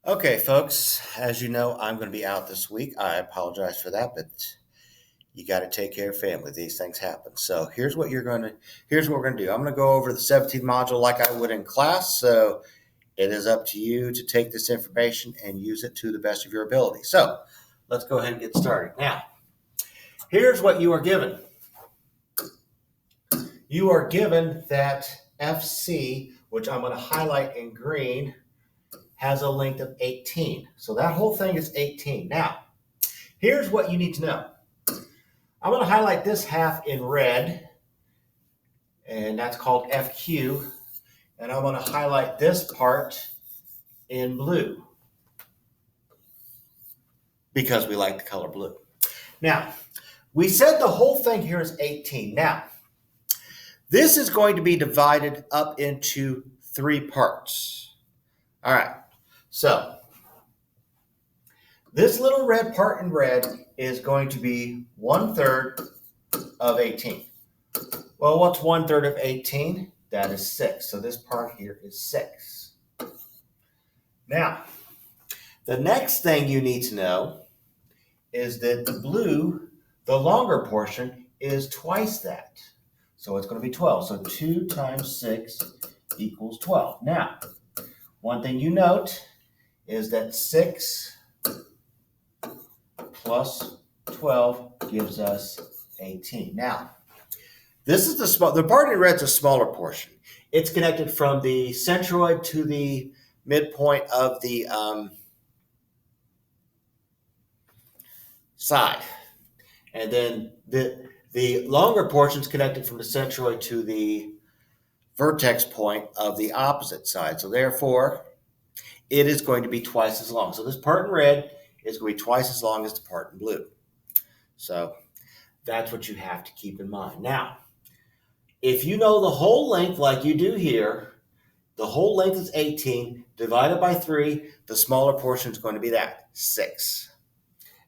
Okay, folks, as you know, I'm going to be out this week. I apologize for that, but you got to take care of family. These things happen. So here's what we're going to do. I'm going to go over the 17th module like I would in class. So it is up to you to take this information and use it to the best of your ability. So let's go ahead and get started. Now, here's what you are given. You are given that FC, which I'm going to highlight in green, has a length of 18. So that whole thing is 18. Now, here's what you need to know. I'm going to highlight this half in red, and that's called FQ. And I'm going to highlight this part in blue because we like the color blue. Now, we said the whole thing here is 18. Now, this is going to be divided up into three parts. All right. So this little red part in red is going to be 1/3 of 18. Well, what's 1/3 of 18? That is 6. So this part here is 6. Now, the next thing you need to know is that the blue, the longer portion, is twice that. So it's going to be 12. So 2 times 6 equals 12. Now, one thing you note is that 6 plus 12 gives us 18. Now, this is the part in red is a smaller portion. It's connected from the centroid to the midpoint of the side. And then the longer portion is connected from the centroid to the vertex point of the opposite side. So therefore, it is going to be twice as long. So this part in red is going to be twice as long as the part in blue. So that's what you have to keep in mind. Now, if you know the whole length like you do here, the whole length is 18, divided by 3, the smaller portion is going to be that, 6.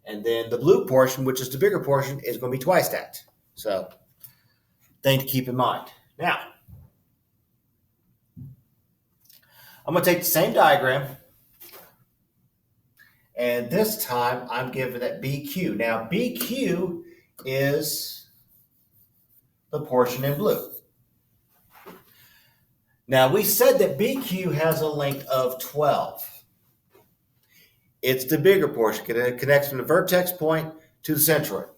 And then the blue portion, which is the bigger portion, is going to be twice that. So, thing to keep in mind. Now, I'm going to take the same diagram, and this time I'm giving it BQ. Now, BQ is the portion in blue. Now, we said that BQ has a length of 12. It's the bigger portion. It connects from the vertex point to the centroid.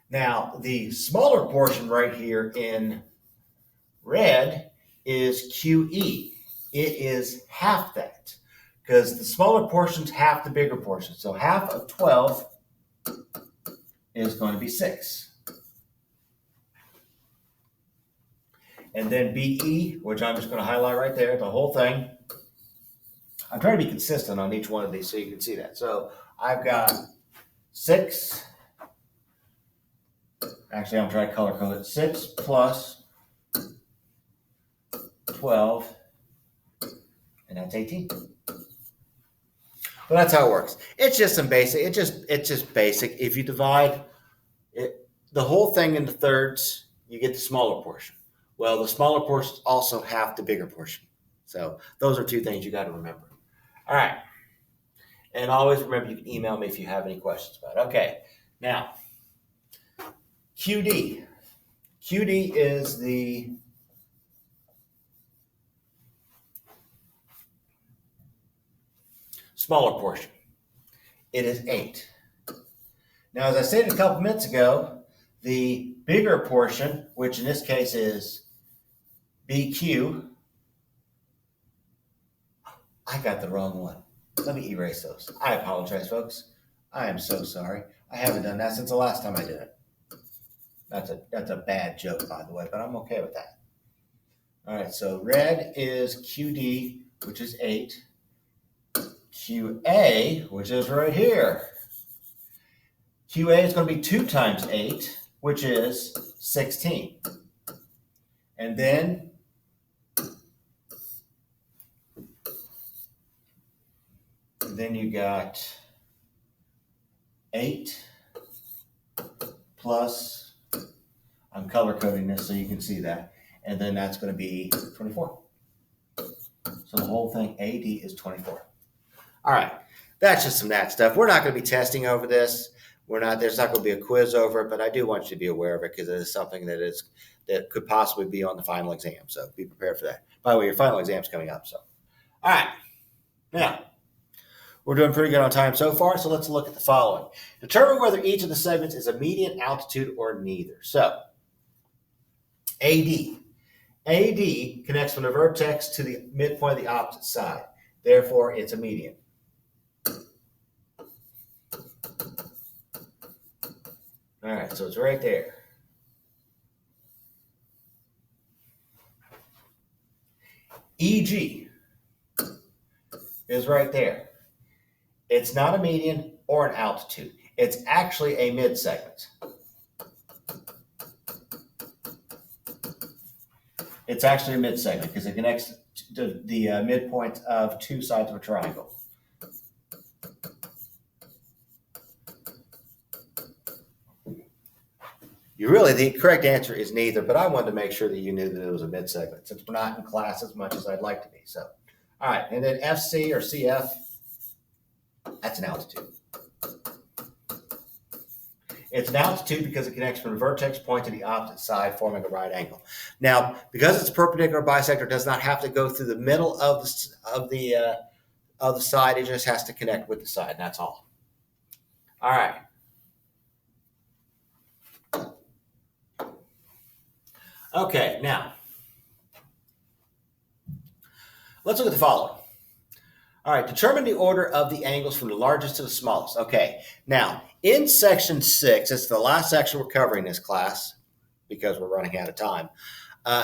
Now, the smaller portion right here in red is QE. It is half that because the smaller portion is half the bigger portion. So half of 12 is going to be 6. And then BE, which I'm just going to highlight right there, the whole thing. I'm trying to be consistent on each one of these so you can see that. So I've got 6. Actually, I'm trying to color code it. 6 plus 12, and that's 18. But that's how it works. It's just some basic. It's just basic. If you divide the whole thing into thirds, you get the smaller portion. Well, the smaller portion is also half the bigger portion. So those are two things you got to remember. All right. And always remember you can email me if you have any questions about it. Okay. Now, QD. QD is the smaller portion. It is 8. Now, as I said a couple minutes ago, the bigger portion, which in this case is BQ, I got the wrong one. Let me erase those. I apologize, folks. I am so sorry. I haven't done that since the last time I did it. That's a bad joke, by the way, but I'm okay with that. All right, so red is QD, which is 8. QA, which is right here. QA is going to be 2 times 8, which is 16. And then you got 8 plus, I'm color coding this so you can see that, and then that's going to be 24. So the whole thing, AD, is 24. All right. That's just some that stuff. We're not going to be testing over this. There's not going to be a quiz over it, but I do want you to be aware of it because it is something that could possibly be on the final exam. So be prepared for that. By the way, your final exam's coming up. So, all right. Now, we're doing pretty good on time so far, so let's look at the following. Determine whether each of the segments is a median, altitude, or neither. So, AD. AD connects from the vertex to the midpoint of the opposite side. Therefore, it's a median. All right, so it's right there. EG is right there. It's not a median or an altitude. It's actually a mid-segment. It's actually a mid-segment because it connects to the midpoint of two sides of a triangle. The correct answer is neither, but I wanted to make sure that you knew that it was a mid-segment since we're not in class as much as I'd like to be. So, all right, and then FC or CF, that's an altitude. It's an altitude because it connects from the vertex point to the opposite side, forming a right angle. Now, because it's a perpendicular bisector, it does not have to go through the middle of the side. It just has to connect with the side, and that's all. All right. Okay, now, let's look at the following. All right, determine the order of the angles from the largest to the smallest. Okay, now, in section 6, it's the last section we're covering this class because we're running out of time.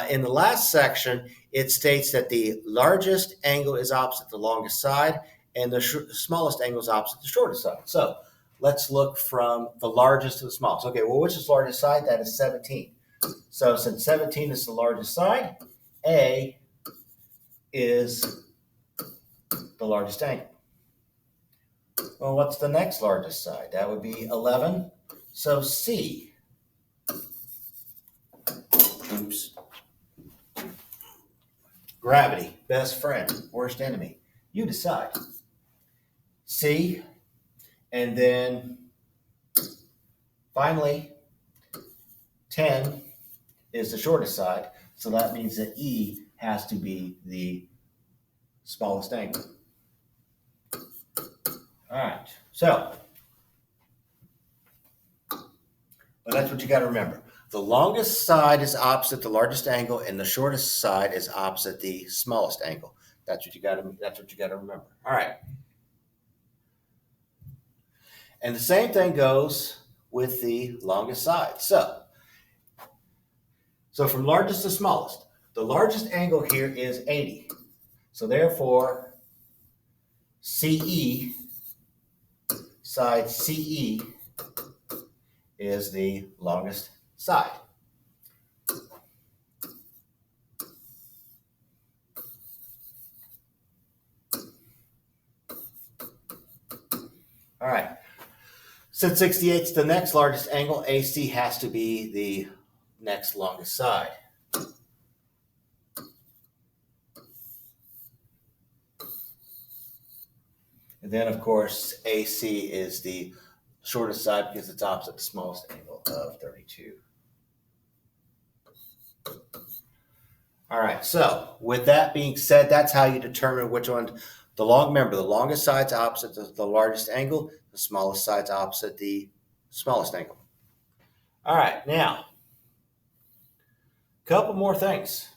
In the last section, it states that the largest angle is opposite the longest side and the smallest angle is opposite the shortest side. So let's look from the largest to the smallest. Okay, well, which is the largest side? That is 17. So since 17 is the largest side, A is the largest angle. Well, what's the next largest side? That would be 11. So C. Oops. Gravity, best friend, worst enemy. You decide. C. And then finally, 10 is the shortest side. So that means that E has to be the smallest angle. All right, so that's what you got to remember. The longest side is opposite the largest angle, and the shortest side is opposite the smallest angle. That's what you got to remember. All right, and the same thing goes with the longest side. So from largest to smallest, the largest angle here is 80. So therefore, CE, side CE, is the longest side. All right. Since 68 is the next largest angle, AC has to be the next longest side. And then, of course, AC is the shortest side because it's opposite the smallest angle of 32. All right, so with that being said, that's how you determine which one. Remember, the longest side's opposite the largest angle, the smallest side's opposite the smallest angle. All right, now, a couple more things.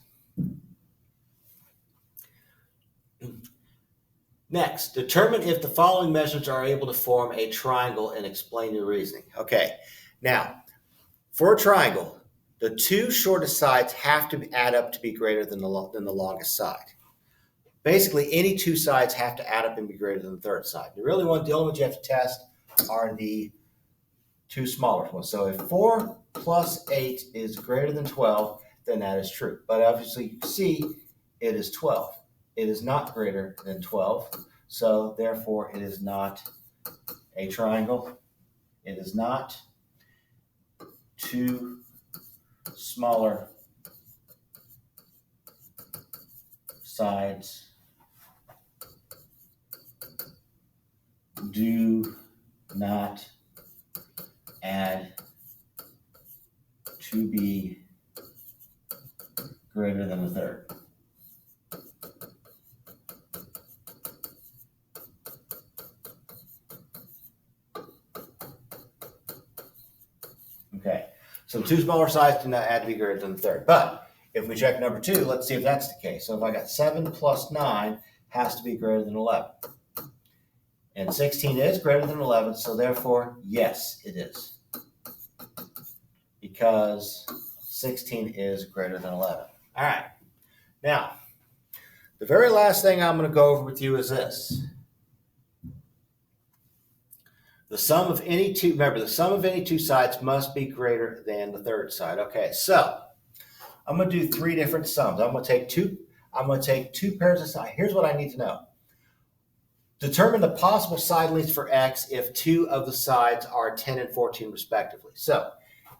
Next, determine if the following measures are able to form a triangle and explain your reasoning. Okay, now, for a triangle, the two shortest sides have to add up to be greater than the longest side. Basically, any two sides have to add up and be greater than the third side. The only ones you have to test are the two smaller ones. So if 4 plus 8 is greater than 12, then that is true. But obviously, you can see it is 12. It is not greater than 12, so therefore it is not a triangle. It is not two smaller sides do not add to be greater than a third. Okay, so two smaller sides do not add to be greater than a third. But if we check number 2, let's see if that's the case. So if I got 7 plus 9 has to be greater than 11. And 16 is greater than 11, so therefore, yes, it is. Because 16 is greater than 11. All right. Now, the very last thing I'm going to go over with you is this. The sum of any two, remember, the sum of any two sides must be greater than the third side. Okay, so I'm going to do 3 different sums. I'm going to take two pairs of sides. Here's what I need to know. Determine the possible side lengths for x if 2 of the sides are 10 and 14 respectively. So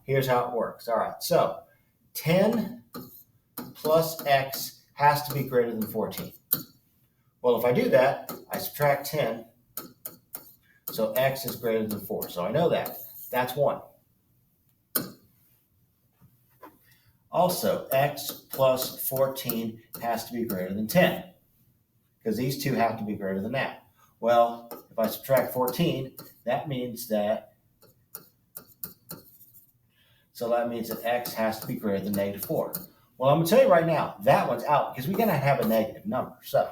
here's how it works. All right, so 10 plus x has to be greater than 14. Well, if I do that, I subtract 10, so x is greater than 4. So I know that. That's 1. Also, x plus 14 has to be greater than 10, because these two have to be greater than that. Well, if I subtract 14, that means that x has to be greater than negative 4. Well, I'm going to tell you right now, that one's out because we're going to have a negative number. So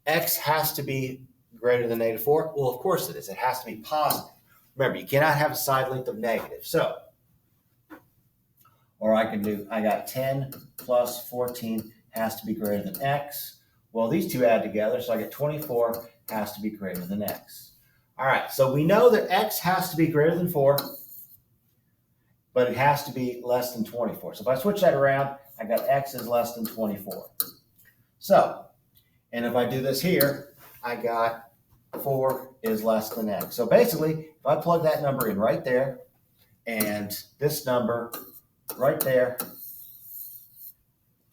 x has to be greater than negative 4. Well, of course it is. It has to be positive. Remember, you cannot have a side length of negative. So, or I got 10 plus 14 has to be greater than x. Well, these two add together, so I get 24 has to be greater than x. All right, so we know that x has to be greater than 4, but it has to be less than 24. So if I switch that around, I got x is less than 24. So, and if I do this here, I got 4 is less than x. So basically, if I plug that number in right there, and this number right there,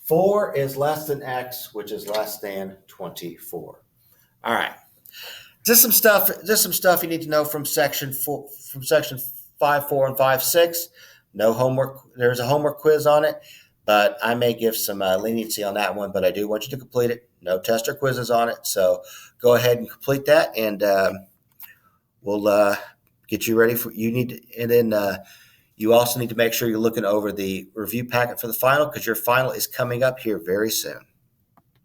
4 is less than x, which is less than 24. All right. Just some stuff you need to know from section 4, from section 5.4 and 5.6. No homework. There's a homework quiz on it, but I may give some leniency on that one. But I do want you to complete it. No test or quizzes on it, so go ahead and complete that, and we'll get you ready for. You need to, and then you also need to make sure you're looking over the review packet for the final, because your final is coming up here very soon.